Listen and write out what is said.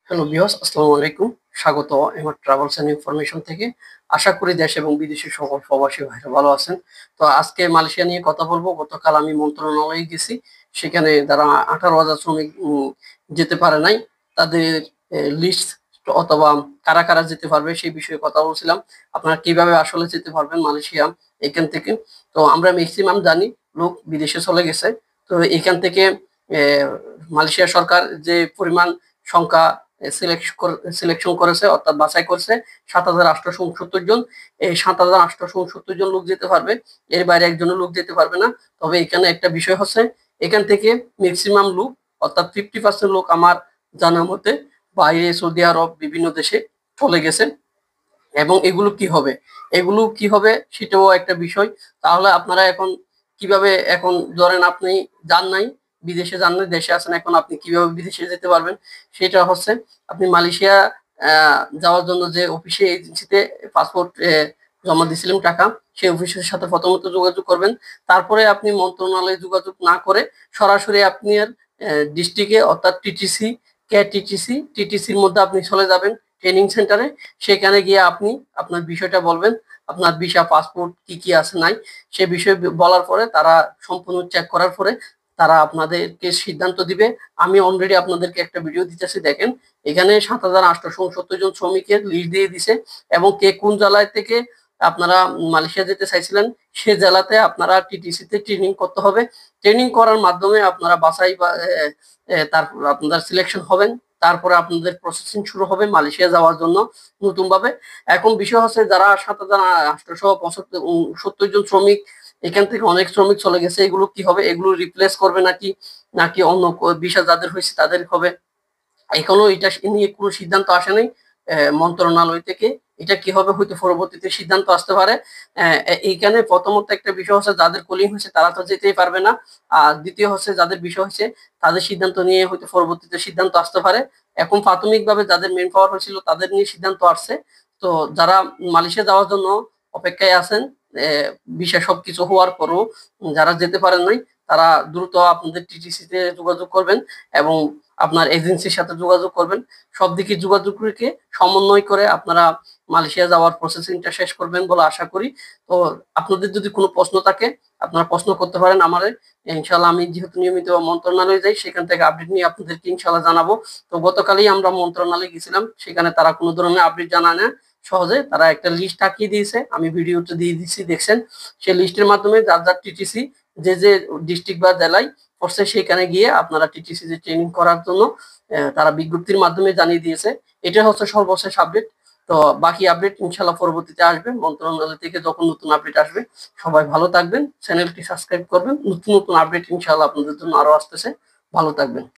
Hello viewers, আসসালামু আলাইকুম। স্বাগত এমার ট্রাভেলস এন্ড ইনফরমেশন থেকে। আশা করি দেশ এবং বিদেশের সকল প্রবাসী ভাইরা ভালো আছেন। তো আজকে মালয়েশিয়া নিয়ে কথা বলবো। গতকাল আমি মন্ত্রণালয়ে গেছি। সেখানে যারা 18,000 শ্রমিক যেতে পারে নাই, তাদের লিস্ট অথবা কারা, কারা যেতে পারবে সেই বিষয়ে কথা বলছিলাম। আপনারা কিভাবে আসলে যেতে পারবেন মালয়েশিয়া এখান থেকে। তো আমরা মেক্সিমাম জানি লোক বিদেশে চলে গেছে। তো এখান থেকে এ মালয়েশিয়া সরকার যে পরিমাণ সংখ্যা সিলেকশন করেছে, অর্থাৎ বাছাই করছে 7,869 জন। এই 7,869 জন লোক যেতে পারবে, এর বাইরে একজনও লোক যেতে পারবে না। তবে এখানে একটা বিষয় হচ্ছে, এখান থেকে ম্যাক্সিমাম লোক অর্থাৎ 50% লোক আমার জানা মতে বাইরে সৌদি আরব বিভিন্ন দেশে চলে গেছে। এবং এগুলো কি হবে সেটাও একটা বিষয়। তাহলে আপনারা এখন কিভাবে, এখন ধরেন আপনি যান নাই, বিদেশে যান নাই, দেশে আছেন, এখন আপনি কিভাবে বিদেশে যেতে পারবেন? সেটা হচ্ছে, আপনি মালয়েশিয়া যাওয়ার জন্য যে অফিসে এজেন্সিতে পাসপোর্ট জমা দিয়েছিলেন টাকা, সেই অফিসের সাথে প্রথমত যোগাযোগ করবেন। তারপরে আপনি মন্ত্রণালয়ে যোগাযোগ না করে সরাসরি আপনার ডিস্ট্রিক্টে অর্থাৎ টিটিসি, টিটিসির মধ্যে আপনি চলে যাবেন ট্রেনিং সেন্টারে। সেখানে গিয়ে আপনি আপনার বিষয়টা বলবেন, আপনার ভিসা, পাসপোর্ট কি কি আছে নাই সে বিষয়ে বলার পরে তারা সম্পূর্ণ চেক করার পরে তারা আপনাদেরকে সিদ্ধান্ত দিবে। আমি অলরেডি আপনাদেরকে একটা ভিডিও দিতেছি, দেখেন। এখানে 7,869 জন শ্রমিকের লিস্ট দিয়ে দিছে, এবং কে কোন জেলায় থেকে আপনারা মালয়েশিয়া যেতে চাইছিলেন সে জেলাতে আপনারা টিটিসিতে ট্রেনিং করতে হবে। ট্রেনিং করার মাধ্যমে আপনারা বাছাই বা তারপর আপনারা সিলেকশন হবেন। তারপরে আপনাদের প্রসেসিং শুরু হবে মালয়েশিয়া যাওয়ার জন্য নতুন ভাবে। এখন বিষয় হচ্ছে, যারা 7,870 জন শ্রমিক, এখান থেকে অনেক শ্রমিক চলে গেছে, এগুলো কি হবে? এগুলো রিপ্লেস করবে নাকি, নাকি অন্য ভিসা যাদের হয়েছে তাদের হবে? এখনো এটা নিয়ে কোনো সিদ্ধান্ত আসে নাই মন্ত্রণালয় থেকে। এটা কি হবে হয়তো পরবর্তীতে সিদ্ধান্ত আসতে পারে। এইখানে প্রথমত একটা বিষয় হচ্ছে, যাদের কলিং হয়েছে তারা তো যেতেই পারবে না। আর দ্বিতীয় হচ্ছে, যাদের বিষয় হয়েছে তাদের সিদ্ধান্ত নিয়ে হয়তো পরবর্তীতে সিদ্ধান্ত আসতে পারে। এখন প্রাথমিকভাবে যাদের মেন পাওয়ার হয়েছিল তাদের নিয়ে সিদ্ধান্ত আসছে। তো যারা মালয়েশিয়া যাওয়ার জন্য অপেক্ষায় আছেন, ভিসা সবকিছু হওয়ার পরও যারা যেতে পারেন নাই, তারা দ্রুত আপনাদের টিটিসিতে যোগাযোগ করবেন এবং আপনার এজেন্সির সাথে যোগাযোগ করবেন। সব দিকে যোগাযোগ রেখে সমন্বয় করে আপনারা মালয়েশিয়া যাওয়ার প্রসেসিংটা শেষ করবেন বলে আশা করি। তো আপনাদের যদি কোনো প্রশ্ন থাকে আপনারা প্রশ্ন করতে পারেন আমারে। ইনশাল্লাহ আমি যেহেতু নিয়মিত মন্ত্রণালয়ে যাই, সেখান থেকে আপডেট নিয়ে আপনাদেরকে ইনশাল্লাহ জানাবো। তো গতকালই আমরা মন্ত্রণালয়ে গেছিলাম, সেখানে তারা কোনো ধরনের আপডেট জানায় না। সহজে তারা একটা লিস্ট আঁকিয়ে দিয়েছে, আমি ভিডিওতে দিয়ে দিচ্ছি, দেখছেন। সেই লিস্টের মাধ্যমে যার যার টিটিসি যে যে ডিস্ট্রিক্ট বা জেলায় পড়ছে সেখানে গিয়ে আপনারা টিটিসি যে ট্রেনিং করার জন্য তারা বিজ্ঞপ্তির মাধ্যমে জানিয়ে দিয়েছে। এটা হচ্ছে সর্বশেষ আপডেট। তো বাকি আপডেট ইনশাল্লাহ পরবর্তীতে আসবে মন্ত্রণালয় থেকে, যখন নতুন আপডেট আসবে। সবাই ভালো থাকবেন, চ্যানেলটি সাবস্ক্রাইব করবেন, নতুন নতুন আপডেট ইনশাল্লাহ আপনাদের জন্য আরো আসতেছে। ভালো থাকবেন।